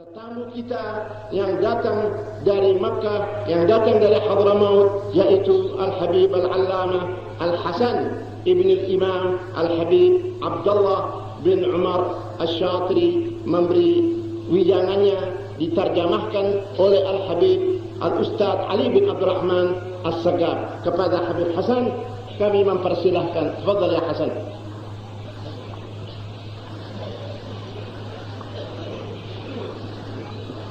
Tetamu kita yang datang dari Makkah, yang datang dari Hadramaut, yaitu Al-Habib Al-Allamah Al-Hasan Ibn Al-Imam Al-Habib Abdullah bin Umar Al-Shatri, memberi wijangannya diterjemahkan oleh Al-Habib Al-Ustaz Ali bin Abdurrahman As-Sagab. Kepada Habib Hasan kami mempersilahkan. Tafadhal ya Hasan.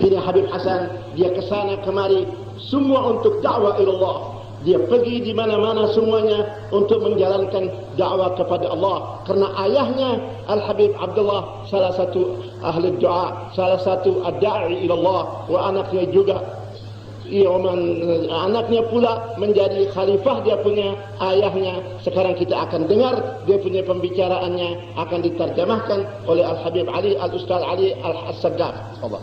Ini Habib Hasan, dia kesana kemari semua untuk dakwah ilallah. Dia pergi di mana-mana semuanya untuk menjalankan dakwah kepada Allah. Karena ayahnya Al-Habib Abdullah salah satu ahli doa, salah satu ad-da'i ilallah, wa anaknya juga anaknya pula menjadi khalifah dia punya ayahnya. Sekarang kita akan dengar dia punya pembicaraannya akan diterjemahkan oleh Al-Habib Ali Al-Ustaz Ali Al-Sagab. Allah.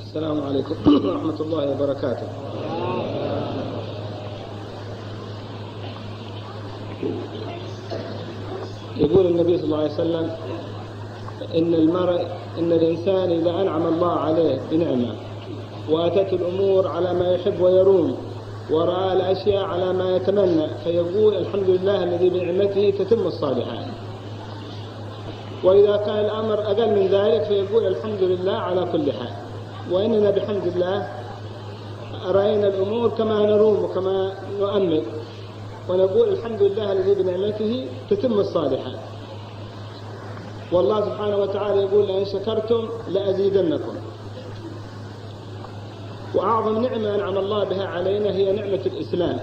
السلام عليكم ورحمة الله وبركاته. يقول النبي صلى الله عليه وسلم إن الإنسان إذا أنعم الله عليه بنعمة وأتته الأمور على ما يحب ويروم ورأى الأشياء على ما يتمنى فيقول الحمد لله الذي بنعمته تتم الصالحات. وإذا كان الأمر أقل من ذلك فيقول الحمد لله على كل حال. وإننا بحمد الله رأينا الأمور كما نروم وكما نؤمل ونقول الحمد لله الذي بنعمته تتم الصالحات. والله سبحانه وتعالى يقول لئن شكرتم لأزيدنكم. وأعظم نعمة أنعم الله بها علينا هي نعمة الإسلام.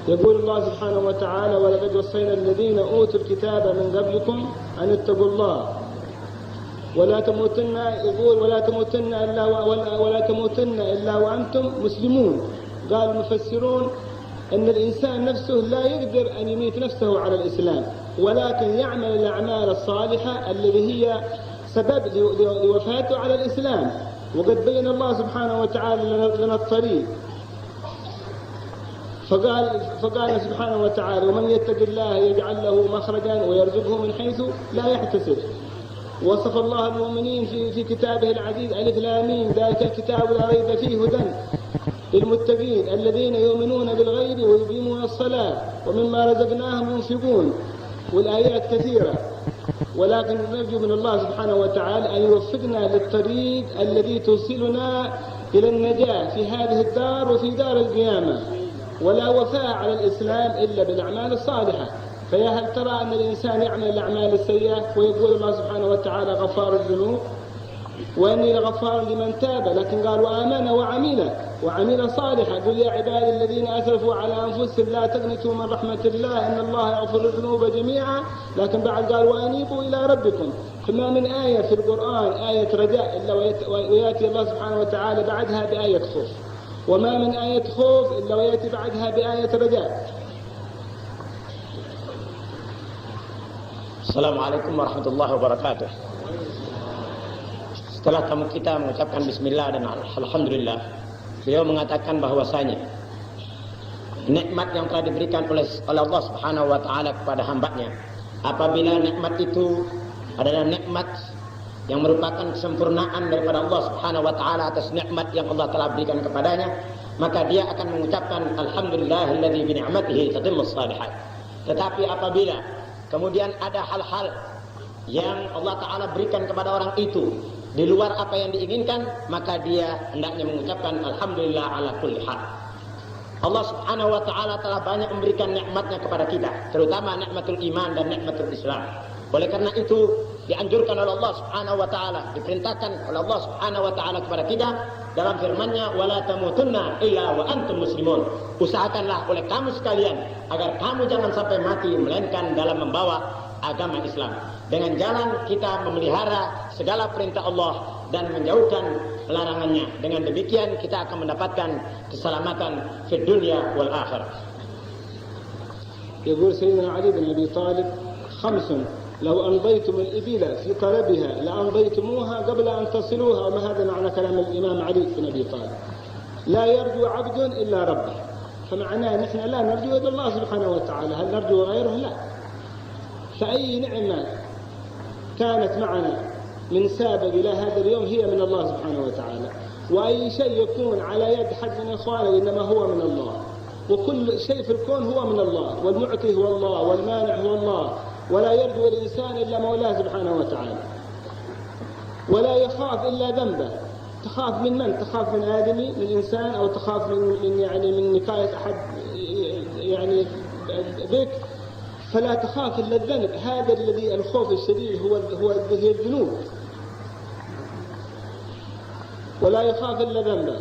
يقول الله سبحانه وتعالى ولقد وصينا الذين أوتوا الكتاب من قبلكم أن اتقوا الله ولا تموتن، يقول ولا تموتن إلا وأنتم مسلمون. قال المفسرون أن الإنسان نفسه لا يقدر أن يميت نفسه على الإسلام، ولكن يعمل الأعمال الصالحة التي هي سبب لوفاته على الإسلام. وقد بين الله سبحانه وتعالى لنا الطريق، فقال سبحانه وتعالى ومن يتق الله يجعل له مخرجا ويرزقه من حيث لا يحتسب. وصف الله المؤمنين في كتابه العزيز ألف لام ميم ذلك الكتاب لا ريب فيه هدى للمتقين الذين يؤمنون بالغيب ويقيمون الصلاة ومما رزقناهم ينفقون. والآيات كثيرة، ولكن نرجو من الله سبحانه وتعالى أن يوفقنا للطريق الذي توصلنا إلى النجاة في هذه الدار وفي دار القيامة. ولا وفاء على الإسلام إلا بالأعمال الصالحة. فيا هل ترى أن الإنسان يعمل الأعمال السيئة ويقول الله سبحانه وتعالى غفار الذنوب وإني لغفار لمن تاب، لكن قال وآمن وعمل صالحا. قل يا عبادي الذين أسرفوا على أنفسهم لا تقنطوا من رحمة الله إن الله يغفر الذنوب جميعا، لكن بعد قال وأنيبوا إلى ربكم. فما من آية في القرآن آية رجاء إلا ويأتي الله سبحانه وتعالى بعدها بآية خوف، وما من آية خوف إلا ويأتي بعدها بآية رجاء. Assalamualaikum warahmatullahi wabarakatuh. Setelah tamu kita mengucapkan bismillah dan alhamdulillah, beliau mengatakan bahwasanya nikmat yang telah diberikan oleh Allah Subhanahu wa taala kepada hambanya, apabila nikmat itu adalah nikmat yang merupakan kesempurnaan daripada Allah Subhanahu wa taala atas nikmat yang Allah telah berikan kepadanya, maka dia akan mengucapkan alhamdulillahilladzi bi ni'matihi tatimmus shalihat. Tetapi apabila kemudian ada hal-hal yang Allah Ta'ala berikan kepada orang itu di luar apa yang diinginkan, maka dia hendaknya mengucapkan alhamdulillah ala kulli hal. Allah Subhanahu wa Ta'ala telah banyak memberikan nikmatnya kepada kita, terutama nikmatul iman dan nikmatul Islam. Oleh karena itu dianjurkan oleh Allah Subhanahu wa Ta'ala, diperintahkan oleh Allah Subhanahu wa Ta'ala kepada kita dalam firman-Nya wala tamutunna illa wa antum muslimun. Usahakanlah oleh kamu sekalian agar kamu jangan sampai mati melainkan dalam membawa agama Islam. Dengan jalan kita memelihara segala perintah Allah dan menjauhkan larangannya. Dengan demikian kita akan mendapatkan keselamatan di dunia wal akhirah. يقول سيدنا علي بن أبي طالب خمس لو أمضيتم الإبل في طلبها لأمضيتموها قبل أن تصلوها. وما هذا معنى كلام الإمام علي بن أبي طالب. لا يرجو عبد إلا ربه. فمعناه نحن لا نرجو إلا الله سبحانه وتعالى. هل نرجو غيره؟ لا. فأي نعمة كانت معنا من سابق إلى هذا اليوم هي من الله سبحانه وتعالى، وأي شيء يكون على يد حد من إخوانه إنما هو من الله، وكل شيء في الكون هو من الله، والمعطي هو الله والمانع هو الله، ولا يرجو الإنسان إلا مولاه سبحانه وتعالى، ولا يخاف إلا ذنبه. تخاف من من؟ تخاف من آدمي، من إنسان، أو تخاف من نكاية أحد يعني بك، فلا تخاف إلا الذنب. هذا الذي الخوف الشديد هي الذنوب. ولا يخاف إلا ذنبه،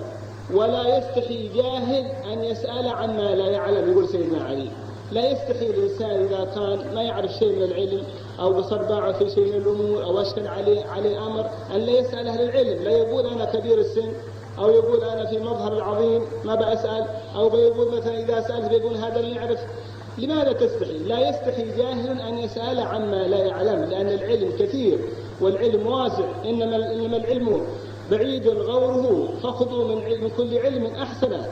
ولا يستحي جاهل أن يسأل عما لا يعلم. يقول سيدنا علي: لا يستحي الإنسان إذا كان ما يعرف شيء من العلم أو بصرباعه في شيء من الأمور أو أشكل عليه أمر أن لا يسأل أهل العلم. لا يقول أنا كبير السن، أو يقول أنا في مظهر العظيم ما بأسأل، أو يقول مثلا إذا سألت بيقول هذا اللي يعرف. لماذا تستحي؟ لا يستحي جاهل أن يسأل عما لا يعلم، لأن العلم كثير والعلم واسع. إنما العلم بعيد غوره، فخذوا من كل علم أحسنه.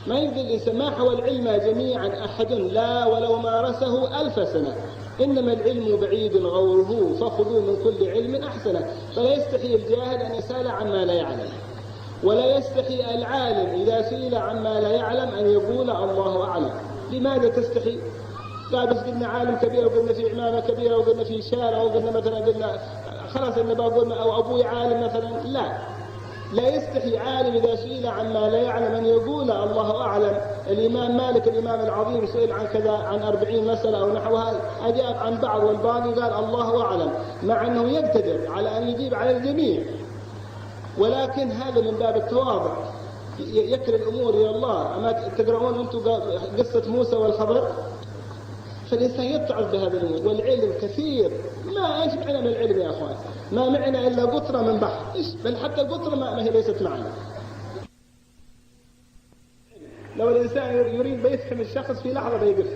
ما يمكن الإنسان ما حوى العلم جميعا أحد، لا ولو مارسه 1000 سنة. إنما العلم بعيد غوره، فخذوا من كل علم أحسنه. فلا يستحي الجاهل أن يسأل عما لا يعلم، ولا يستحي العالم إذا سئل عما لا يعلم أن يقول الله أعلم. لماذا تستحي؟ لا بس قلنا عالم كبير، وقلنا في إمامة كبيرة، وقلنا في شارع، وقلنا مثلا قلنا خلاص إن بقول أو أبوي عالم مثلا. لا يستحي عالم إذا سئل عما لا يعلم أن يقول الله أعلم. الإمام مالك الإمام العظيم سئل عن كذا، عن 40 مسألة أو نحوها، أجاب عن بعض والباقي قال الله أعلم، مع أنه يقتدر على أن يجيب على الجميع، ولكن هذا من باب التواضع، يكل الأمور إلى الله. أما تقرؤون أنتم قصة موسى والخضر، فالإنسان يتعظ بهذا الأمور. والعلم كثير، ما إيش معنى من العلم يا أخوان؟ ما معنى إلا قطرة من بحر، بل حتى القطرة ما هي ليست معنا. لو الإنسان يريد بيفهم الشخص في لحظة بيقف.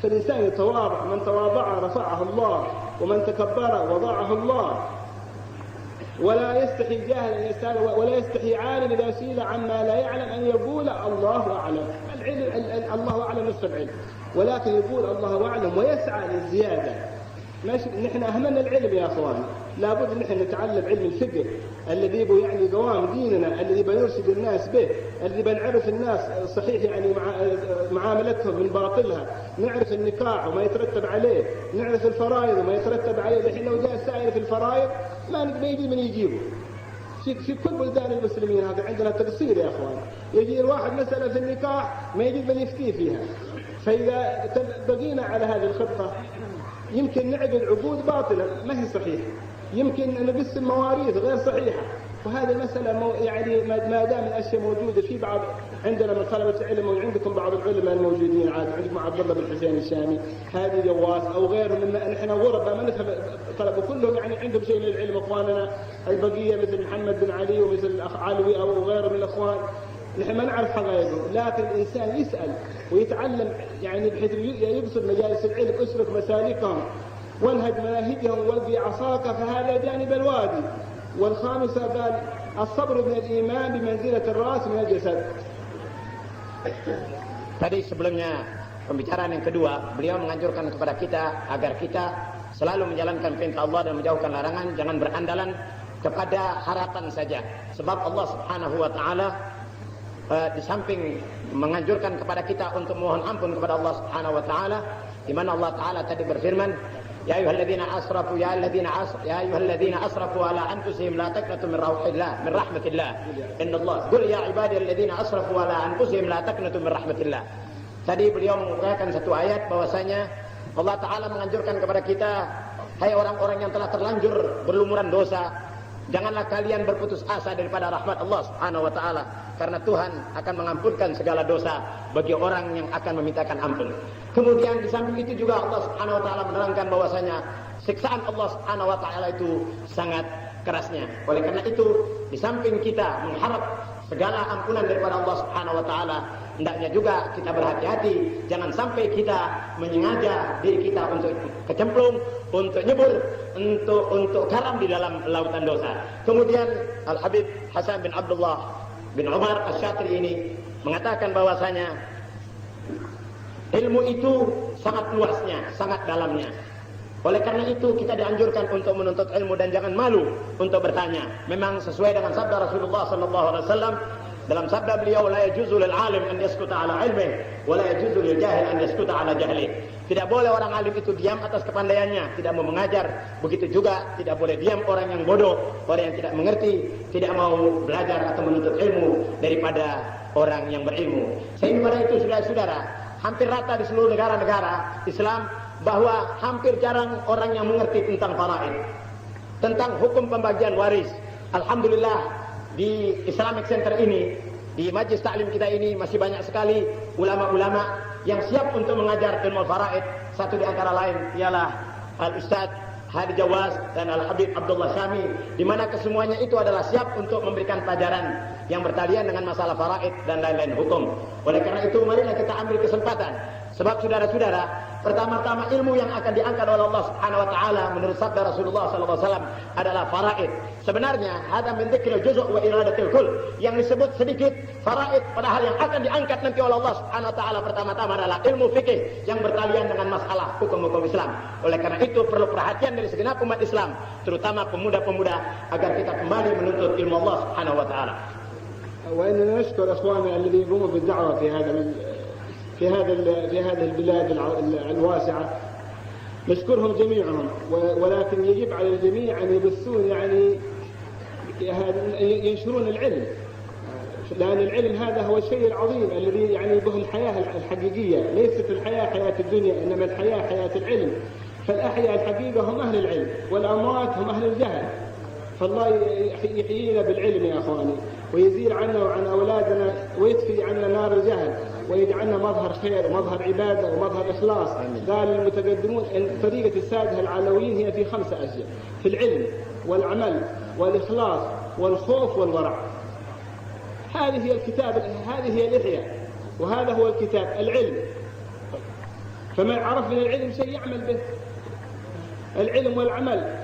فالإنسان يتواضع، من تواضع رفعه الله، ومن تكبر وضعه الله. ولا يستحي جاهل أن يسأل، ولا يستحي عالم إذا سئل عما لا يعلم أن يقول الله أعلم. العلم الله أعلم نصف العلم، ولكن يقول الله أعلم ويسعى للزيادة. نحن أهمنا العلم يا أخوان، لابد نحن نتعلم علم الفقه الذي يعني قوام ديننا، الذي بنرشد الناس به، الذي بنعرف الناس صحيح يعني معاملتهم من باطلها، نعرف النكاح وما يترتب عليه، نعرف الفرائض وما يترتب عليه. الحين لو جاء سائل في الفرائض ما يجي من يجيبه. في كل بلدان المسلمين هذا عندنا تقصير يا أخوان. يجي الواحد مسألة في النكاح ما يجي من يفتي فيها. فإذا بقينا على هذه الخطة يمكن نعقد عقود باطلة ما هي صحيحة، يمكن نقسم مواريث غير صحيحة. وهذه المسألة يعني ما دام الأشياء موجودة في بعض عندنا من طلبة العلم، وعندكم بعض العلماء الموجودين عاد، عندكم عبد الله بن حسين الشامي، هذه جواز أو غيره مما نحن غرباء ما نفهم طلبة كلهم يعني عندهم شيء من العلم. إخواننا البقية مثل محمد بن علي ومثل الأخ علوي أو غيره من الأخوان نحن ما نعرف حقائقهم. لكن الإنسان يسأل ويتعلم يعني بحيث يبسط مجالس العلم، اسلك مسالكهم وانهج مناهجهم والقي عصاك فهذا جانب الوادي. والخامسة قال الصبر من الإيمان بمنزلة الرأس من الجسد. Tadi sebelumnya pembicaraan yang kedua, beliau menganjurkan kepada kita agar kita selalu menjalankan perintah Allah dan menjauhkan larangan, jangan berandalan kepada harapan saja. Sebab Allah Subhanahu wa taala di samping menganjurkan kepada kita untuk mohon ampun kepada Allah Subhanahu wa taala, di mana Allah taala tadi berfirman, ya ayyuhalladzina asrafu ya ayyuhalladzina asrafu ala anfusihim la taqnatu min rahmatillah innallah qul ya ibadiyalladzina asrafu ala anfusihim la taqnatu min rahmatillah. Tadi beliau menguraikan satu ayat bahwasanya Allah taala menganjurkan kepada kita, hai orang-orang yang telah terlanjur berlumuran dosa, janganlah kalian berputus asa daripada rahmat Allah Subhanahu wa taala, karena Tuhan akan mengampunkan segala dosa bagi orang yang akan memintakan ampun. Kemudian di samping itu juga Allah Subhanahu wa taala menerangkan bahwasanya siksaan Allah Subhanahu wa taala itu sangat kerasnya. Oleh karena itu, di samping kita mengharap segala ampunan daripada Allah Subhanahu wa taala, hendaknya juga kita berhati-hati jangan sampai kita menyengaja diri kita untuk kecemplung, untuk nyebur, untuk karam di dalam lautan dosa. Kemudian Al-Habib Hasan bin Abdullah bin Umar Asy-Syatiri ini mengatakan bahwasanya Ilmu itu sangat luasnya, sangat dalamnya. Oleh karena itu kita dianjurkan untuk menuntut ilmu dan jangan malu untuk bertanya. Memang sesuai dengan sabda Rasulullah SAW. Dalam sabda beliau, la yajuzu lil alim an yaskuta ala ilmihi wa la yajuzu lil jahil an yaskuta ala jahlihi. Tidak boleh orang alim itu diam atas kepandaiannya, tidak mau mengajar. Begitu juga tidak boleh diam orang yang bodoh, orang yang tidak mengerti, tidak mau belajar atau menuntut ilmu daripada orang yang berilmu. Sehingga pada itu saudara-saudara, hampir rata di seluruh negara-negara Islam bahwa hampir jarang orang yang mengerti tentang faraid, tentang hukum pembagian waris. Alhamdulillah di Islamic Center ini, di majlis taklim kita ini masih banyak sekali ulama-ulama yang siap untuk mengajar ilmu faraid. Satu di antara lain ialah Al-Ustaz Hadi Jawaz dan Al-Habib Abdullah Syami, di mana kesemuanya itu adalah siap untuk memberikan pelajaran yang bertalian dengan masalah faraid dan lain-lain hukum. Oleh karena itu marilah kita ambil kesempatan. Sebab saudara-saudara, pertama-tama ilmu yang akan diangkat oleh Allah Subhanahu wa taala menurut sabda Rasulullah sallallahu alaihi wasallam adalah faraid. Sebenarnya ada min dzikril juz' wa iradatil kull. Yang disebut sedikit faraid, padahal yang akan diangkat nanti oleh Allah Subhanahu wa taala pertama-tama adalah ilmu fikih yang bertalian dengan masalah hukum-hukum Islam. Oleh karena itu perlu perhatian dari segenap umat Islam, terutama pemuda-pemuda, agar kita kembali menuntut ilmu Allah Subhanahu wa taala. وإننا نشكر إخواننا الذين يقوموا بالدعوة في هذه البلاد الواسعة، نشكرهم جميعهم، ولكن يجب على الجميع أن يبثون ينشرون العلم، لأن العلم هذا هو الشيء العظيم الذي به الحياة الحقيقية. ليست الحياة حياة الدنيا، إنما الحياة حياة العلم. فالأحياء الحقيقة هم أهل العلم، والأموات هم أهل الجهل. فالله يحيينا بالعلم يا أخواني، ويزيل عنا وعن أولادنا، ويطفي عنا نار الجهل، ويجعلنا مظهر خير ومظهر عبادة ومظهر إخلاص. قال المتقدمون أن طريقة السادة العلويين هي في 5 أشياء: في العلم والعمل والإخلاص والخوف والورع. هذه هي الكتاب، هذه هي الإحياء، وهذا هو الكتاب العلم. فمن عرف من العلم شيء يعمل به. العلم والعمل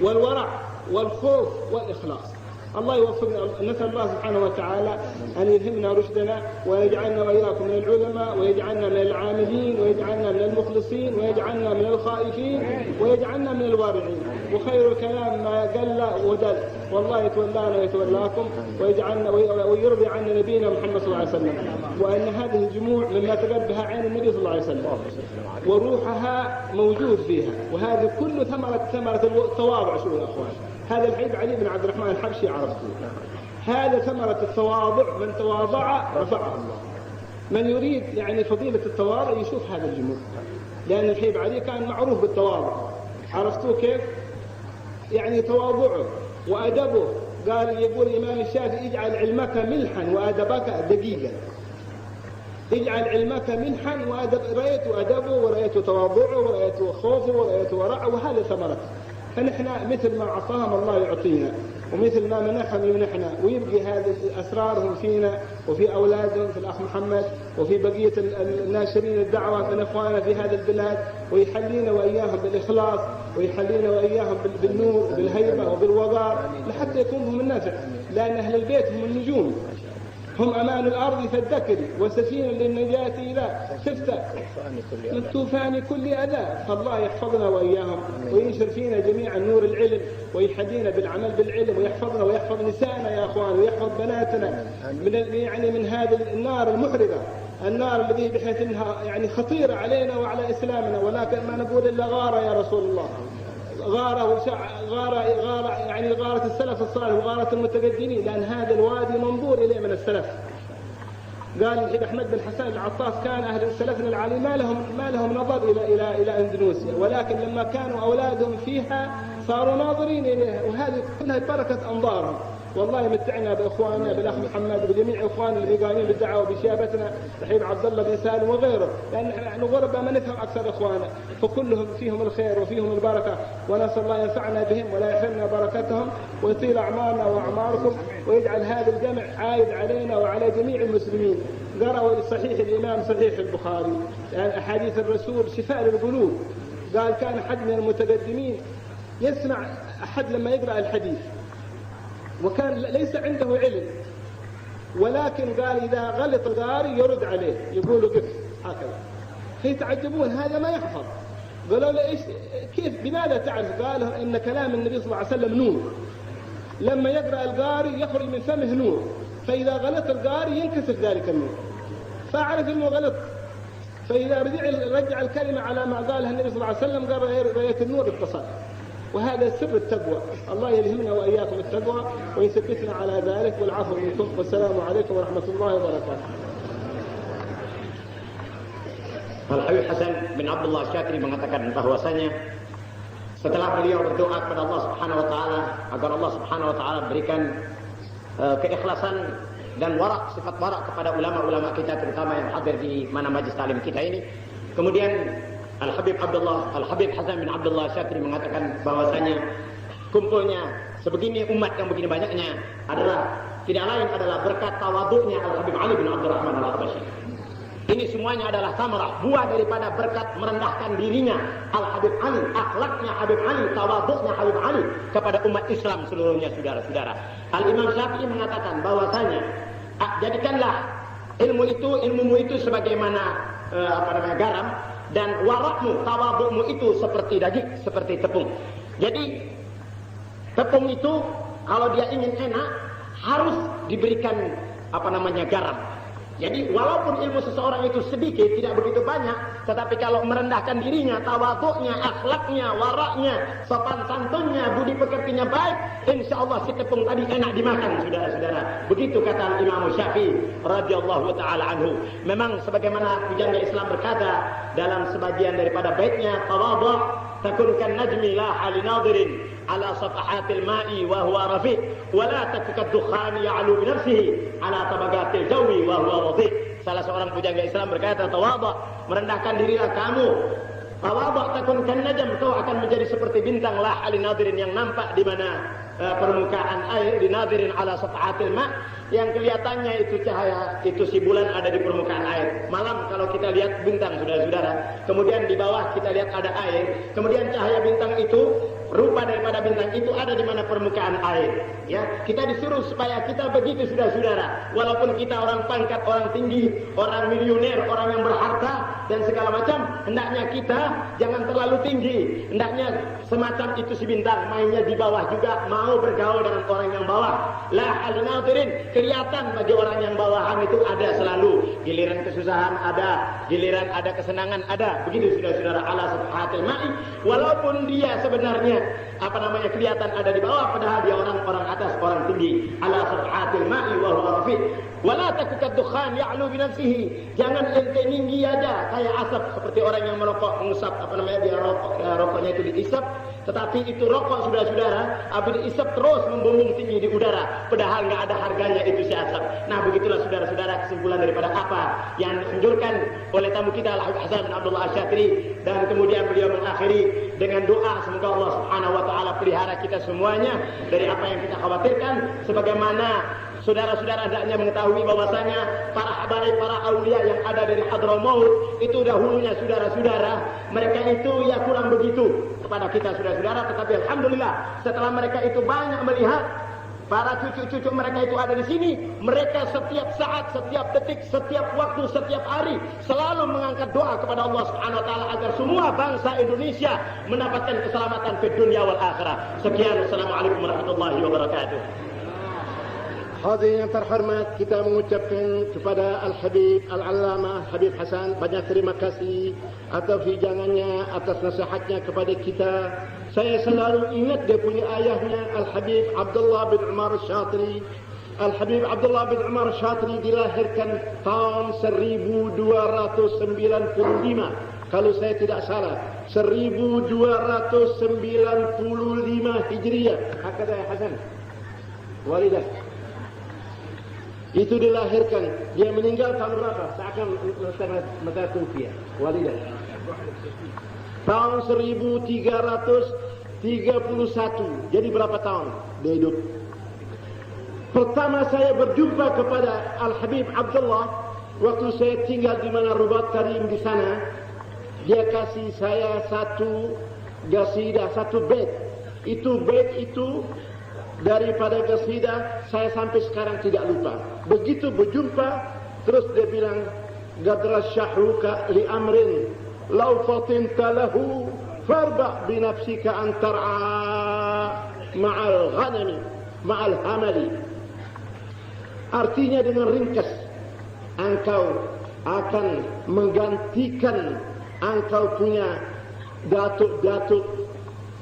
والورع والخوف والإخلاص. الله يوفقنا، نسأل الله سبحانه وتعالى أن يلهمنا رشدنا، ويجعلنا وإياكم من العلماء، ويجعلنا من العاملين، ويجعلنا من المخلصين، ويجعلنا من الخائفين، ويجعلنا من الوارعين. وخير الكلام ما قل ودل، والله يتولانا ويتولاكم، ويجعلنا ويرضي عنا نبينا محمد صلى الله عليه وسلم. وأن هذه الجموع مما تقر بها عين النبي صلى الله عليه وسلم، وروحها موجود فيها، وهذه كل ثمرة التواضع. شو يا أخوان، هذا الحبيب علي بن عبد الرحمن الحبشي عرفته، هذا ثمرة التواضع. من تواضع رفعه الله. من يريد فضيلة التواضع يشوف هذا الجموع، لأن الحبيب علي كان معروف بالتواضع. عرفتوه كيف؟ تواضعه وأدبه. قال يقول الإمام الشافعي: اجعل علمك ملحا وأدبك دقيقا. اجعل علمك ملحا وأدب. رأيت أدبه، ورأيت تواضعه، ورأيت خوفه، ورأيت ورعه، وهذا ثمرته. فنحن مثل ما عطاهم الله يعطينا، ومثل ما منحهم يمنحنا، ويبقي هذه أسرارهم فينا وفي أولادهم، في الأخ محمد وفي بقية الناشرين الدعوة من إخواننا في هذه البلاد، ويحلينا وإياهم بالإخلاص، ويحلينا وإياهم بالنور بالهيبة وبالوقار، لحتى يكون لهم النفع. لأن أهل البيت هم النجوم، هم أمان الأرض فالذكر، وسفينة للنجاة إذا خفت من طوفان كل أذى. فالله يحفظنا وإياهم، وينشر فينا جميعا نور العلم، ويحدينا بالعمل بالعلم، ويحفظنا ويحفظ نسائنا يا أخوان، ويحفظ بناتنا من هذه النار المحرقة، النار التي بحيث أنها خطيرة علينا وعلى إسلامنا، ولكن ما نقول إلا غارة يا رسول الله. غارة غارة السلف الصالح وغارة المتقدمين، لأن هذا الوادي منظور إليه من السلف. قال الحبيب أحمد بن حسن العطاس: كان أهل سلفنا العالي ما لهم نظر إلى أندونيسيا، ولكن لما كانوا أولادهم فيها صاروا ناظرين إليها، وهذه كلها بركة أنظارهم. والله يمتعنا بإخواننا، بالأخ محمد وبجميع إخواننا اللي قايمين بالدعوة بشيابتنا، الحبيب عبد الله بن سالم وغيره، لأن نحن غرباء ما نفهم أكثر إخواننا، فكلهم فيهم الخير وفيهم البركة، ونسأل الله ينفعنا بهم ولا يحرمنا بركتهم، ويطيل أعمارنا وأعماركم، ويجعل هذا الجمع عايد علينا وعلى جميع المسلمين. قرأوا صحيح الإمام صحيح البخاري، يعني أحاديث الرسول شفاء للقلوب. قال: كان أحد من المتقدمين يسمع أحد لما يقرأ الحديث، وكان ليس عنده علم، ولكن قال إذا غلط القارئ يرد عليه يقول له قف هكذا. فيتعجبون هذا ما يحفظ. قالوا له إيش كيف بماذا تعرف؟ قال إن كلام النبي صلى الله عليه وسلم نور، لما يقرأ القارئ يخرج من فمه نور، فإذا غلط القارئ ينكسر ذلك النور، فأعرف إنه غلط. فإذا رجع الكلمة على ما قالها النبي صلى الله عليه وسلم قال رأيت النور اتصل. وهذا سر التقوى. الله يلهمنا وإياكم التقوى ويثبتنا على ذلك والعفو منكم. والسلام عليكم ورحمة الله وبركاته. Al-Habib Hasan bin Abdullah Syatri mengatakan bahwasanya setelah beliau berdoa kepada Allah Subhanahu wa taala agar Allah Subhanahu wa taala berikan keikhlasan dan warak, sifat warak kepada ulama-ulama kita terutama yang hadir di mana majlis taklim kita ini. Kemudian Al-Habib Hasan bin Abdullah Syatri mengatakan bahwasanya kumpulnya sebegini umat yang begini banyaknya adalah tidak lain adalah berkat tawaduknya Al-Habib Ali bin Abdurrahman Al-Abashi. Ini semuanya adalah samarah, buah daripada berkat merendahkan dirinya Al-Habib Ali, akhlaknya Habib Ali, tawaduknya Habib Ali kepada umat Islam seluruhnya, saudara-saudara. Al-Imam Syafi'i mengatakan bahwasanya jadikanlah ilmumu itu sebagaimana garam, dan warakmu, tawadukmu itu seperti daging, seperti tepung. Jadi tepung itu kalau dia ingin enak harus diberikan garam. Jadi walaupun ilmu seseorang itu sedikit, tidak begitu banyak, tetapi kalau merendahkan dirinya, tawaduknya, akhlaknya, waraknya, sopan santunnya, budi pekertinya baik, insya Allah si tepung tadi enak dimakan, saudara-saudara. Begitu kata Imam Syafi'i radhiyallahu taala anhu. Memang sebagaimana pujangga Islam berkata dalam sebagian daripada baitnya, tawadhu' takun kan najmi la hali nadirin ala safahatil ma'i wa huwa rafi' wa la takun dukhani ya'lu bi nafsihi ala tabaqatil jawi wa huwa radhi'. Salah seorang pujangga Islam berkata, tawadhu', merendahkan dirilah kamu. Tawadhu' takun kan najm, kau akan menjadi seperti bintang la hali nadirin yang nampak di mana permukaan air, di nadirin ala safahatil ma', yang kelihatannya itu cahaya, itu si bulan ada di permukaan air. Malam kalau kita lihat bintang, saudara-saudara, kemudian di bawah kita lihat ada air, kemudian cahaya bintang itu, rupa daripada bintang itu ada di mana permukaan air. Ya, kita disuruh supaya kita begitu, saudara-saudara. Walaupun kita orang pangkat, orang tinggi, orang miliuner, orang yang berharta dan segala macam, hendaknya kita jangan terlalu tinggi. Hendaknya semacam itu si bintang, mainnya di bawah juga, mau bergaul dengan orang yang bawah. La al-nadirin, kelihatan bagi orang yang bawahan itu ada selalu. Giliran kesusahan ada, giliran ada kesenangan ada. Begitu saudara-saudara, ala safahatil ma'i, walaupun dia sebenarnya kelihatan ada di bawah, padahal dia orang atas, orang tinggi. Ala safahatil ma'i wa huwa rafi'. Wala takukad dukhan ya'lu bi nafsihi. Jangan ente tinggi aja kayak asap, seperti orang yang merokok, mengusap dia rokoknya itu diisap, tetapi itu rokok, saudara-saudara, habis diisap terus membumbung tinggi di udara, padahal nggak ada harganya itu si asap. Nah, begitulah saudara-saudara kesimpulan daripada apa yang dianjurkan oleh tamu kita Al-Habib Hasan bin Abdullah Syatri. Dan kemudian beliau mengakhiri dengan doa, semoga Allah Subhanahu wa taala pelihara kita semuanya dari apa yang kita khawatirkan, sebagaimana saudara-saudara hendaknya mengetahui bahwasanya para habaib, para aulia yang ada dari Hadramaut itu dahulunya, saudara-saudara, mereka itu ya kurang begitu kepada kita, saudara-saudara, tetapi alhamdulillah setelah mereka itu banyak melihat para cucu-cucu mereka itu ada di sini, mereka setiap saat, setiap detik, setiap waktu, setiap hari selalu mengangkat doa kepada Allah Subhanahu wa taala agar semua bangsa Indonesia mendapatkan keselamatan di dunia wal akhirah. Sekian, assalamualaikum warahmatullahi wabarakatuh. Hadirin yang terhormat, kita mengucapkan kepada Al-Habib Al-Allamah Habib Hasan banyak terima kasih atas hijangannya, atas nasihatnya kepada kita. Saya selalu ingat dia punya ayahnya Al-Habib Abdullah bin Umar Syatri. Al-Habib Abdullah bin Umar Syatri dilahirkan tahun 1295, kalau saya tidak salah, 1295 Hijriah. Hakada ya Hasan? Walidah. Itu dilahirkan. Dia meninggal tahun berapa? Seakan mata Tufia. Walidah. Tahun 1331. Jadi berapa tahun dia hidup? Pertama saya berjumpa kepada Al-Habib Abdullah waktu saya tinggal di mana Rubat Karim di sana. Dia kasih saya satu gasidah, satu bait. Itu bait itu daripada qasidah, saya sampai sekarang tidak lupa. Begitu berjumpa, terus dia bilang, gadra syahruka li amrin law fatinta lahu farba binafsika an tar'a ma'al ghanami ma'al hamali. Artinya dengan ringkas, engkau akan menggantikan engkau punya datuk-datuk.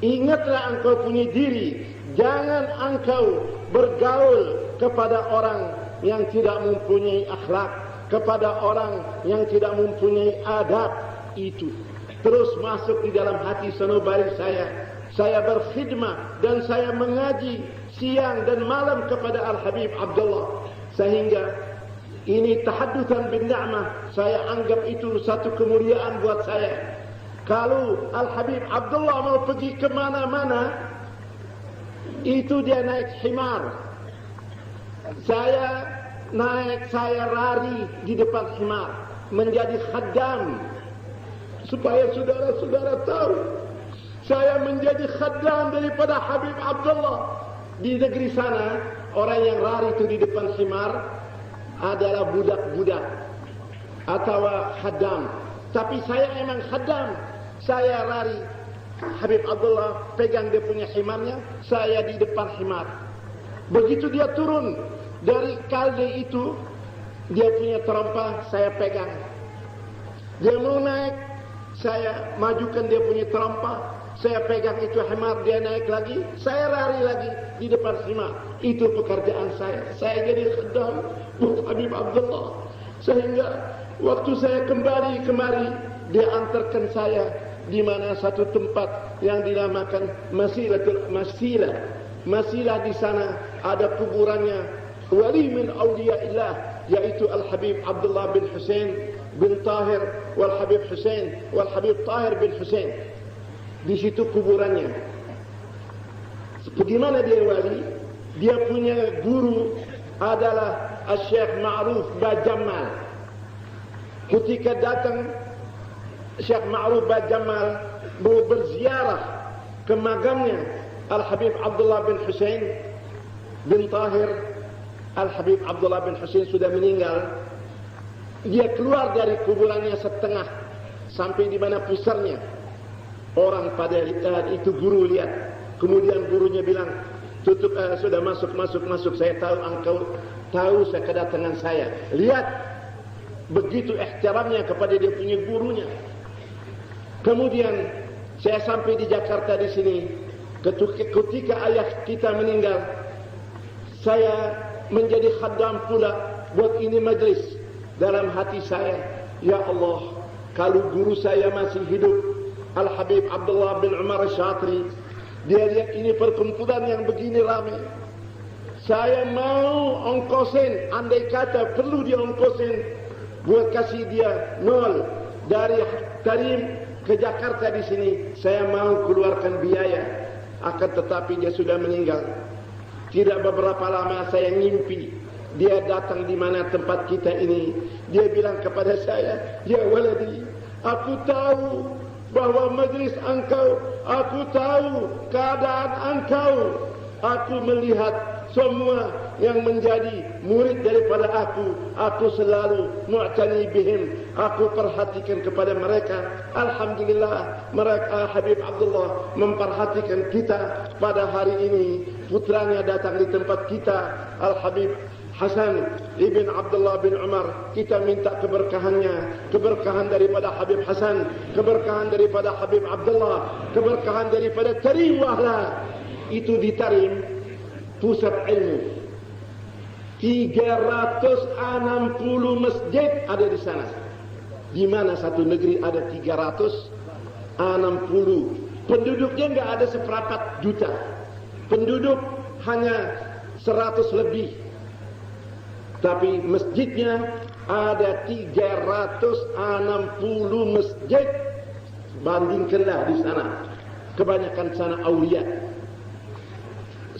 Ingatlah engkau punya diri, jangan engkau bergaul kepada orang yang tidak mempunyai akhlak, kepada orang yang tidak mempunyai adab. Itu terus masuk di dalam hati sanubari saya. Saya berkhidmat dan saya mengaji siang dan malam kepada Al-Habib Abdullah, sehingga ini tahaddutan bin ni'mah. Saya anggap itu satu kemuliaan buat saya. Kalau Al-Habib Abdullah mau pergi ke mana-mana, itu dia naik himar. Saya naik, saya lari di depan himar, menjadi khaddam. Supaya saudara-saudara tahu, saya menjadi khaddam daripada Habib Abdullah. Di negeri sana, orang yang lari itu di depan himar adalah budak-budak atau khaddam. Tapi saya memang khaddam. Saya lari, Habib Abdullah pegang dia punya himarnya, saya di depan himar. Begitu dia turun dari kalde itu, dia punya terompa, saya pegang. Dia mau naik, saya majukan dia punya terompa, saya pegang itu himar, dia naik lagi, saya lari lagi di depan himar. Itu pekerjaan saya. Saya jadi khaddam buat Habib Abdullah. Sehingga waktu saya kembali kemari, dia antarkan saya di mana satu tempat yang dinamakan Masilah. Masilah di sana ada kuburannya wali min awliyaillah, yaitu Al-Habib Abdullah bin Husain bin Tahir wal Habib Husain wal Habib Tahir bin Husain. Di situ kuburannya. Bagaimana dia wali? Dia punya guru adalah Syekh Ma'ruf Bajamal. Ketika datang Syekh Ma'ruf Bajamal mau berziarah ke magamnya Al-Habib Abdullah bin Husain bin Tahir. Al-Habib Abdullah bin Husain sudah meninggal. Dia keluar dari kuburannya setengah sampai di mana pusarnya. Orang pada lihat itu, guru lihat. Kemudian gurunya bilang, tutup, sudah masuk. Saya tahu engkau tahu saya kedatangan saya. Lihat begitu ihtiramnya kepada dia punya gurunya. Kemudian saya sampai di Jakarta di sini. Ketika ayah kita meninggal, saya menjadi khaddam pula buat ini majlis. Dalam hati saya, ya Allah, kalau guru saya masih hidup, Al-Habib Abdullah bin Umar Syatri, dia lihat ini perkumpulan yang begini ramai, saya mau ongkosin, andai kata perlu dia ongkosin, buat kasih dia nol dari Tarim ke Jakarta di sini, saya mau keluarkan biaya. Akan tetapi dia sudah meninggal. Tidak beberapa lama saya ngimpi dia datang di mana tempat kita ini. Dia bilang kepada saya, ya waladi, aku tahu bahwa majlis engkau, aku tahu keadaan engkau, aku melihat semua yang menjadi murid daripada aku selalu mu'tani bihim, aku perhatikan kepada mereka. Alhamdulillah, mereka Habib Abdullah memperhatikan kita. Pada hari ini putranya datang di tempat kita, Al-Habib Hasan ibn Abdullah bin Umar. Kita minta keberkahannya, keberkahan daripada Habib Hasan, keberkahan daripada Habib Abdullah, keberkahan daripada Tarim Wahla. Itu di Tarim pusat ilmu. 360 masjid ada di sana. Di mana satu negeri ada 360. Penduduknya enggak ada seperempat juta. Penduduk hanya 100 lebih. Tapi masjidnya ada 360 masjid. Bandingkanlah di sana. Kebanyakan sana aulia.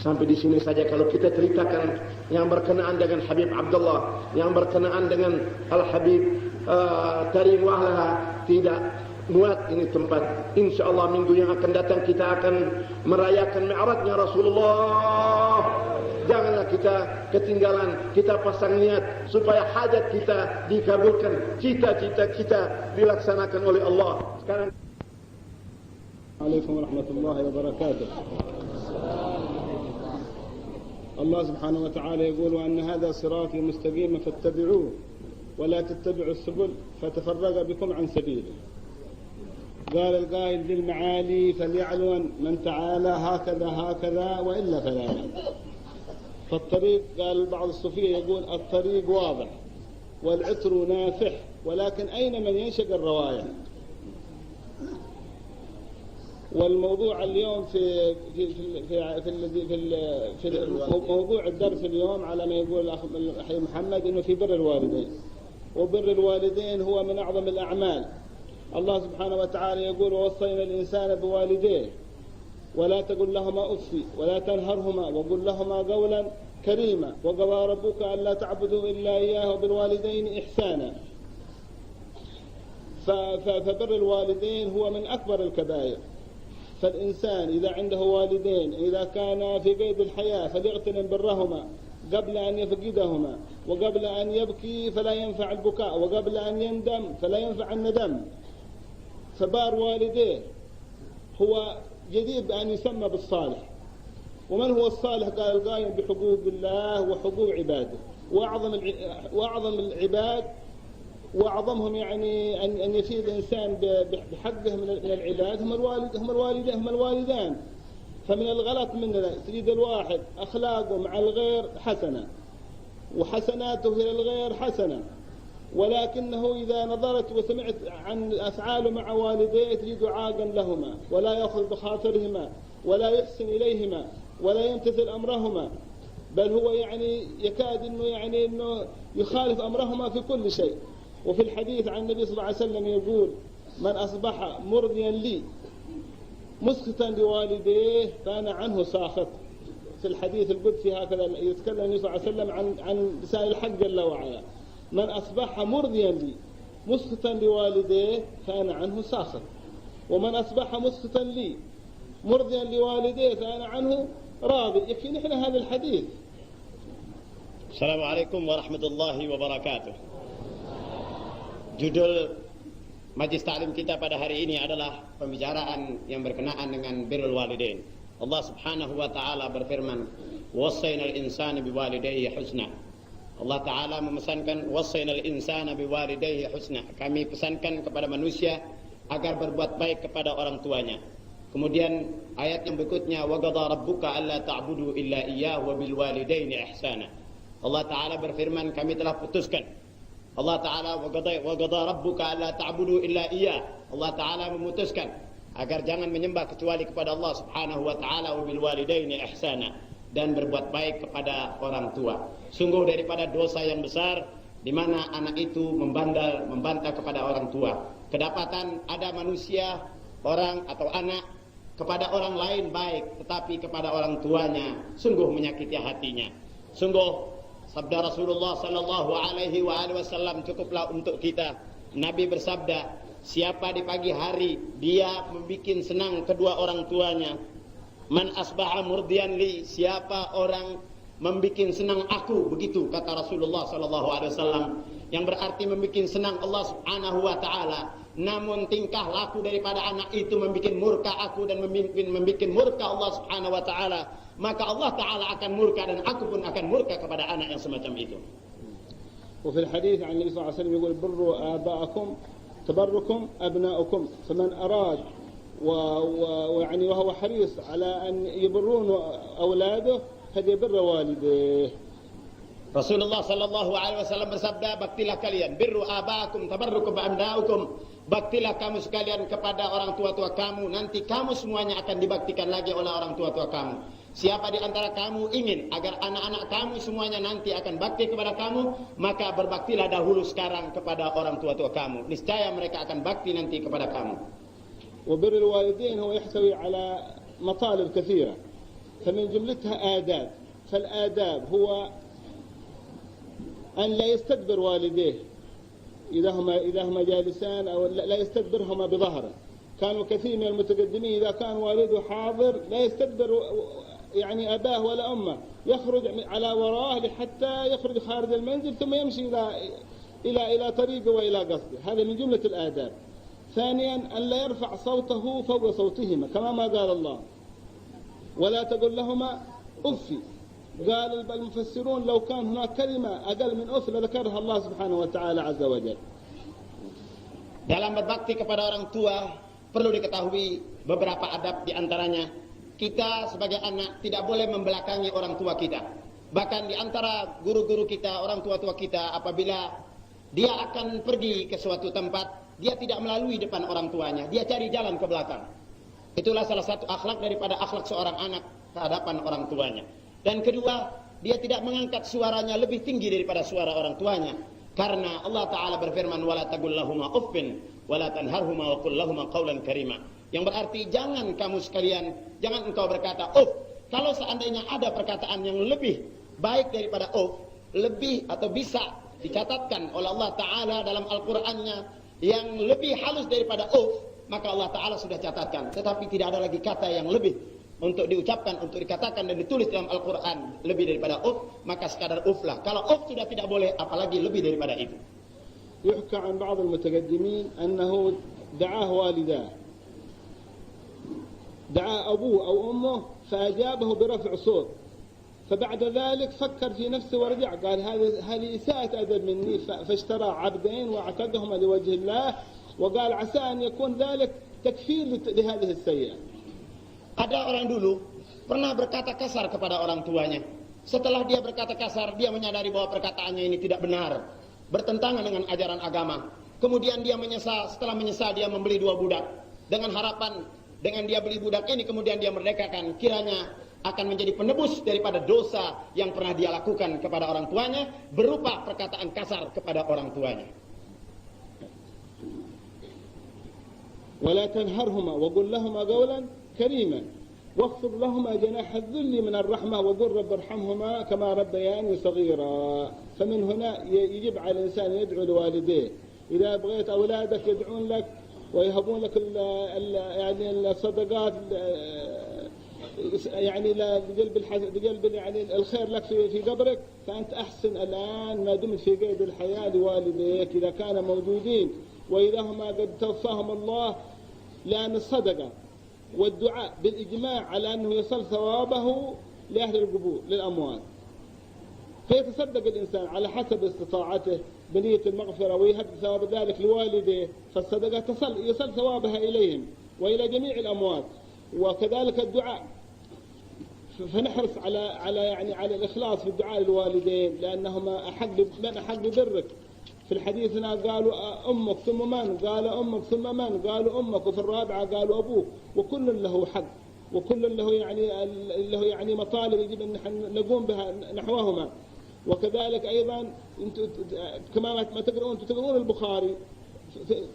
Sampai di sini saja kalau kita ceritakan yang berkenaan dengan Habib Abdullah, yang berkenaan dengan Al-Habib Tarim Wahla, tidak muat ini tempat. InsyaAllah minggu yang akan datang kita akan merayakan Mi'rajnya Rasulullah. Janganlah kita ketinggalan, kita pasang niat supaya hajat kita dikabulkan, cita-cita kita dilaksanakan oleh Allah. Sekarang Assalamualaikum warahmatullahi wabarakatuh. الله سبحانه وتعالى يقول وأن هذا صراطي مستقيما فاتبعوه ولا تتبعوا السبل فتفرق بكم عن سبيله. قال القائل ذي المعالي فليعلون من تعالى هكذا هكذا وإلا فلا. فالطريق قال بعض الصوفية يقول الطريق واضح والعطر نافح ولكن أين من ينشق الرواية. والموضوع اليوم في موضوع الدرس اليوم على ما يقول الأخ محمد إنه في بر الوالدين، وبر الوالدين هو من أعظم الأعمال. الله سبحانه وتعالى يقول ووصينا الإنسان بوالديه ولا تقل لهما أف ولا تنهرهما وقل لهما قولا كريما وقضى ربك ألا تعبدوا إلا إياه وبالوالدين إحسانا. فبر الوالدين هو من أكبر الكبائر. فالإنسان إذا عنده والدين إذا كان في قيد الحياة فليغتنم برهما قبل أن يفقدهما، وقبل أن يبكي فلا ينفع البكاء، وقبل أن يندم فلا ينفع الندم. فبار والديه هو جدير بأن يسمى بالصالح. ومن هو الصالح؟ قال القائم بحقوق الله وحقوق عباده. وأعظم العباد وأعظمهم يعني أن يفيد الإنسان بحقه من العباد هم الوالدان. فمن الغلط مننا تريد الواحد أخلاقه مع الغير حسنة وحسناته إلى الغير حسنة، ولكنه إذا نظرت وسمعت عن أفعاله مع والديه تريد عاقا لهما ولا يأخذ بخاطرهما ولا يحسن إليهما ولا يمتثل أمرهما، بل هو يعني يكاد إنه يخالف أمرهما في كل شيء. وفي الحديث عن النبي صلى الله عليه وسلم يقول من أصبح مرضيا لي مسخطا لوالديه فأنا عنه ساخط. في الحديث القدسي هكذا يتكلم النبي صلى الله عليه وسلم عن لسان الحق جل وعلا، من أصبح مرضيا لي مسخطا لوالديه فأنا عنه ساخط، ومن أصبح مسخطا لي مرضيا لوالديه فأنا عنه راضي. يكفي نحن هذا الحديث. السلام عليكم ورحمة الله وبركاته. Judul majlis taklim kita pada hari ini adalah pembicaraan yang berkenaan dengan birrul walidain. Allah Subhanahu wa taala berfirman, "Wassaynal insana biwalidayhi husna." Allah taala memesankan wassaynal insana biwalidayhi husna. Kami pesankan kepada manusia agar berbuat baik kepada orang tuanya. Kemudian ayat yang berikutnya, "Wa qadara rabbuka alla ta'budu illa iyyahu wa bil walidaini ihsana." Allah taala berfirman, kami telah putuskan. Allah Ta'ala wa qadha rabbuka alla ta'budu illa iyyah. Allah Ta'ala memutuskan agar jangan menyembah kecuali kepada Allah Subhanahu wa Ta'ala, wa bil walidaini ihsana, dan berbuat baik kepada orang tua. Sungguh daripada dosa yang besar di mana anak itu membantah kepada orang tua. Kedapatan ada manusia, orang atau anak kepada orang lain baik, tetapi kepada orang tuanya sungguh menyakiti hatinya. Sungguh sabda Rasulullah sallallahu alaihi wasallam cukuplah untuk kita. Nabi bersabda, siapa di pagi hari dia membuat senang kedua orang tuanya, man asbaha murdiyan li, siapa orang membuat senang aku, begitu kata Rasulullah sallallahu alaihi wasallam, yang berarti membuat senang Allah Subhanahu wa taala. Namun tingkah laku daripada anak itu membuat murka aku dan membuat murka Allah Subhanahu wa taala, maka Allah Ta'ala akan murka dan aku pun akan murka kepada anak yang semacam itu. وفي الحديث عن النبي صلى الله عليه وسلم يقول بروا آباءكم تبركم أبناؤكم، فمن أراد ويعني وهو حريص على أن يبرون أولاده فليبر والديه. Rasulullah sallallahu alaihi wasallam bersabda, baktilah kalian, birru abaakum tabarrukum abnaukum, baktilah kamu sekalian kepada orang tua-tua kamu, nanti kamu semuanya akan dibaktikan lagi oleh orang tua-tua kamu. Siapa di antara kamu ingin agar anak-anak kamu semuanya nanti akan bakti kepada kamu, maka berbaktilah dahulu sekarang kepada orang tua-tua kamu. Niscaya mereka akan bakti nanti kepada kamu. وبر الوالدين هو يحتوي على مطالب كثيرة، فمن جملتها آداب. فالآداب هو أن لا يستكبر والديه إذا هما جالسان أو لا يستدبرهما بظهره. كانوا كثير من المتقدمين إذا كان والده حاضر لا يستدبر يعني أباه ولا أمه، يخرج على وراه حتى يخرج خارج المنزل ثم يمشي إلى طريقه وإلى قصده. هذا من جملة الآداب. ثانيا أن لا يرفع صوته فوق صوتهما كما ما قال الله، ولا تقل لهما أف. قال المفسرون لو كان هناك كلمة أقل من أف لذكرها الله سبحانه وتعالى عز وجل. Dalam berbakti kepada orang tua perlu diketahui beberapa adab, di antaranya kita sebagai anak tidak boleh membelakangi orang tua kita. Bahkan di antara guru-guru kita, orang tua-tua kita, apabila dia akan pergi ke suatu tempat, dia tidak melalui depan orang tuanya, dia cari jalan ke belakang. Itulah salah satu akhlak daripada akhlak seorang anak ke hadapan orang tuanya. Dan kedua, dia tidak mengangkat suaranya lebih tinggi daripada suara orang tuanya. Karena Allah Ta'ala berfirman, وَلَا تَقُلْ لَهُمَا أُفٍّ وَلَا تَنْهَرْهُمَا وَقُلْ لَهُمَا قَوْلًا كَرِيمًا. Yang berarti jangan kamu sekalian, jangan engkau berkata uff. Kalau seandainya ada perkataan yang lebih baik daripada uff, lebih atau bisa dicatatkan oleh Allah Ta'ala dalam Al-Qur'annya yang lebih halus daripada uff, maka Allah Ta'ala sudah catatkan. Tetapi tidak ada lagi kata yang lebih untuk diucapkan, untuk dikatakan dan ditulis dalam Al-Quran lebih daripada uff, maka sekadar uff lah. Kalau uff sudah tidak boleh, apalagi lebih daripada itu. يحكى عن بعض المتقدمين أنه دعاه والداه، دعا أبوه أو أمه فأجابه برفع صوت، فبعد ذلك فكر في نفسه ورجع قال هذه إساءة أدب مني، فاشترى عبدين واعتقهما لوجه الله، وقال عسى أن يكون ذلك تكفير لهذه السيئة. Ada orang dulu pernah berkata kasar kepada orang tuanya. Setelah dia berkata kasar, dia menyadari bahwa perkataannya ini tidak benar, bertentangan dengan ajaran agama. Kemudian dia menyesal, setelah menyesal dia membeli 2 budak. Dengan harapan, dengan dia beli budak ini kemudian dia merdekakan, kiranya akan menjadi penebus daripada dosa yang pernah dia lakukan kepada orang tuanya, berupa perkataan kasar kepada orang tuanya. ولا تنهرهما وقل لهما قولا كريما واخفض لهما جناح الذل من الرحمة وقل رب ارحمهما كما ربياني صغيرا. فمن هنا يجب على الإنسان يدعو لوالديه. إذا بغيت أولادك يدعون لك ويهبون لك يعني الصدقات يعني لجلب يعني الخير لك في قبرك، فأنت أحسن الآن ما دمت في قيد الحياة لوالديك إذا كانوا موجودين، وإذا هما قد توفاهم الله، لأن الصدقة والدعاء بالإجماع على أنه يصل ثوابه لأهل القبور للأموات. فيتصدق الإنسان على حسب استطاعته بنية المغفرة ويهب ثواب ذلك لوالديه، فالصدقة يصل ثوابها إليهم وإلى جميع الأموات. وكذلك الدعاء، فنحرص على الإخلاص في الدعاء للوالدين، لأنهما من أحق ببرك. في الحديث هنا قالوا أمك ثم من؟ قال أمك ثم من؟ قالوا أمك، وفي الرابعة قالوا أبوك. وكل له حق، وكل له يعني مطالب يجب أن نقوم بها نحوهما. وكذلك أيضا كما ما تقرؤون البخاري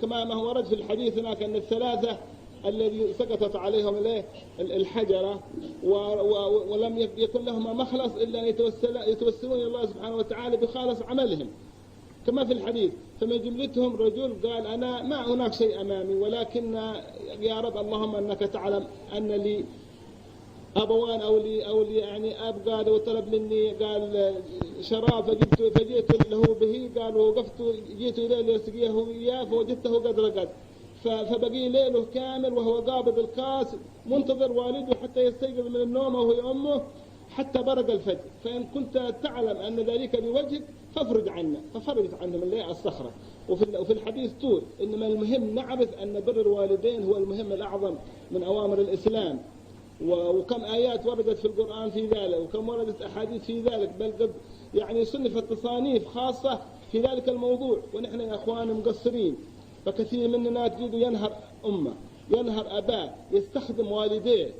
كما ما هو ورد في الحديث هناك أن الثلاثة الذي سقطت عليهم الحجرة ولم يكن لهما مخلص إلا أن يتوسلون إلى الله سبحانه وتعالى بخالص عملهم كما في الحديث. فمن جملتهم رجل قال أنا ما هناك شيء أمامي، ولكن يا رب اللهم أنك تعلم أن لي أبوان أو لي يعني أب قال وطلب مني قال شراب فجئت له به، قال ووقفت جئت إليه لأسقيه إياه فوجدته قد رقد، فبقي ليله كامل وهو قابض الكاس منتظر والده حتى يستيقظ من النوم وهو أمه حتى برق الفجر. فإن كنت تعلم أن ذلك بوجهك فافرج عنا، ففرجت عنهم الليل الصخرة. وفي الحديث طول، إنما المهم نعرف أن بر الوالدين هو المهم الأعظم من أوامر الإسلام. وكم آيات وردت في القرآن في ذلك، وكم وردت أحاديث في ذلك، بل قد يعني صنفت تصانيف خاصة في ذلك الموضوع. ونحن يا أخوان مقصرين، فكثير مننا تجد ينهر أمه، ينهر أباه، يستخدم والديه.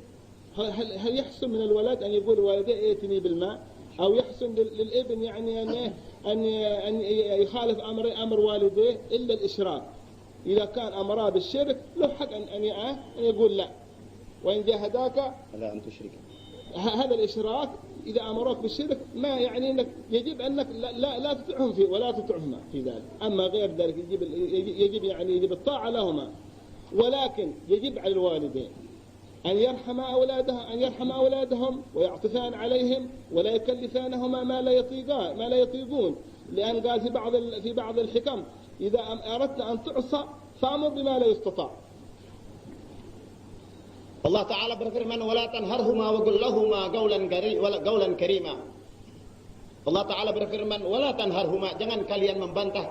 هل يحسن من الولد أن يقول والديه ائتني بالماء؟ أو يحسن للابن يعني أن يخالف أمر والديه إلا الإشراك؟ إذا كان أمره بالشرك له حق أن يقول لا، وإن جاهداك على أن تشرك هذا الإشراك إذا أمروك بالشرك ما يعني أنك يجب أنك لا تطعهم فيه ولا تطعهما في ذلك. أما غير ذلك يجب الطاعة لهما، ولكن يجب على الوالدين أن يرحم أولادهم ويعطفان عليهم ولا يكلفانهما ما لا يطيقون، لأن قال في بعض الحكم إذا أردت أن تعصى فأمر بما لا يستطاع. Allah Ta'ala berfirman, wala tanharhuma wa qul lahuma qawlan karima. Allah Ta'ala berfirman, wala tanharhuma, jangan kalian membentak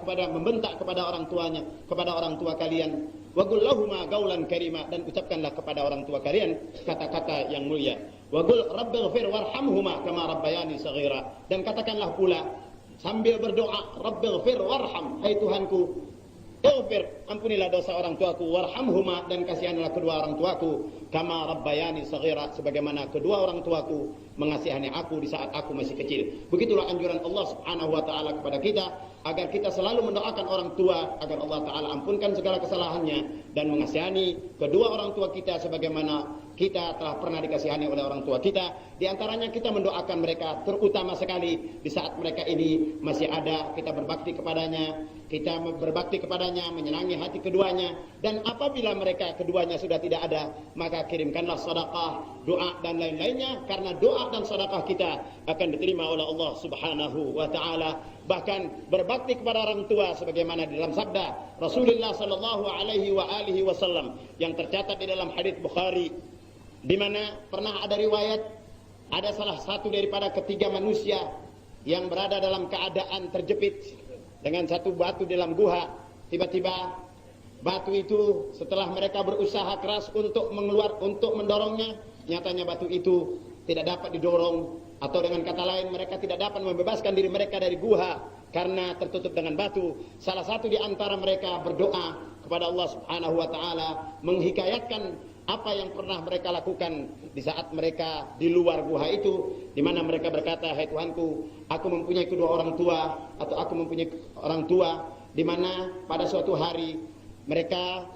kepada orang tuanya, kepada orang tua kalian. Wa qul lahuma qawlan karima, dan ucapkanlah kepada orang tua kalian kata-kata yang mulia. Wa qul rabbighfir warhamhuma kama rabbayani shaghira, dan katakanlah pula sambil berdoa, rabbighfir warham, hai Tuhanku, ighfir, ampunilah dosa orang tuaku, warhamhuma, dan kasihanilah kedua orang tuaku, kama rabbayani shaghira, sebagaimana kedua orang tuaku mengasihani aku di saat aku masih kecil. Begitulah anjuran Allah Subhanahu wa taala kepada kita, agar kita selalu mendoakan orang tua agar Allah Ta'ala ampunkan segala kesalahannya dan mengasihani kedua orang tua kita sebagaimana kita telah pernah dikasihani oleh orang tua kita. Di antaranya kita mendoakan mereka, terutama sekali di saat mereka ini masih ada, kita berbakti kepadanya, menyenangi hati keduanya. Dan apabila mereka keduanya sudah tidak ada, maka kirimkanlah sedekah, doa dan lain-lainnya, karena doa dan sedekah kita akan diterima oleh Allah Subhanahu wa taala. Bahkan berbakti kepada orang tua sebagaimana di dalam sabda Rasulullah sallallahu alaihi wasallam yang tercatat di dalam hadis Bukhari, di mana pernah ada riwayat, ada salah satu daripada ketiga manusia yang berada dalam keadaan terjepit dengan satu batu dalam guha. Tiba-tiba batu itu setelah mereka berusaha keras untuk mendorongnya, nyatanya batu itu tidak dapat didorong, atau dengan kata lain mereka tidak dapat membebaskan diri mereka dari guha karena tertutup dengan batu. Salah satu di antara mereka berdoa kepada Allah Subhanahu wa taala, menghikayatkan apa yang pernah mereka lakukan di saat mereka di luar guha itu, di mana mereka berkata, hai Tuhanku, aku mempunyai kedua orang tua, atau aku mempunyai orang tua di mana pada suatu hari mereka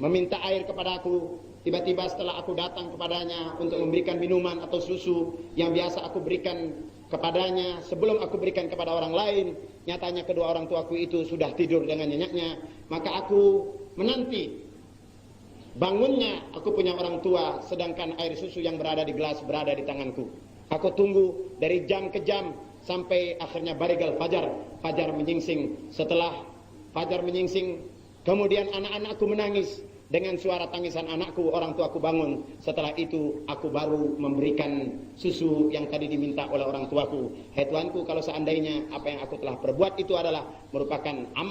meminta air kepadaku. Tiba-tiba setelah aku datang kepadanya untuk memberikan minuman atau susu yang biasa aku berikan kepadanya sebelum aku berikan kepada orang lain, nyatanya kedua orang tuaku itu sudah tidur dengan nyenyaknya. Maka aku menanti bangunnya aku punya orang tua, sedangkan air susu yang berada di gelas berada di tanganku. Aku tunggu dari jam ke jam sampai akhirnya barigal fajar menyingsing. Setelah fajar menyingsing, kemudian anak-anakku menangis. Dengan suara tangisan anakku, orang tuaku bangun. Setelah itu aku baru memberikan susu yang tadi diminta oleh orang tuaku. Hai Tuanku, kalau seandainya apa yang aku telah perbuat itu adalah merupakan amal